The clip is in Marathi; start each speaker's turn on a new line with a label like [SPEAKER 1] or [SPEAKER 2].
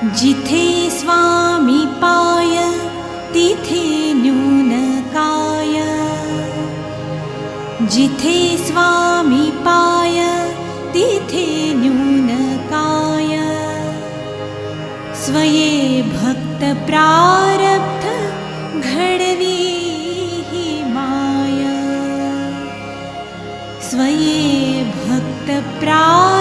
[SPEAKER 1] जिथे स्वामी पाय तिथे न्यून काय, जिथे स्वामी पाय तिथे न्यून काय, स्वये भक्त प्रारब्ध घडवी ही माय, स्वये भक्त प्रारब्ध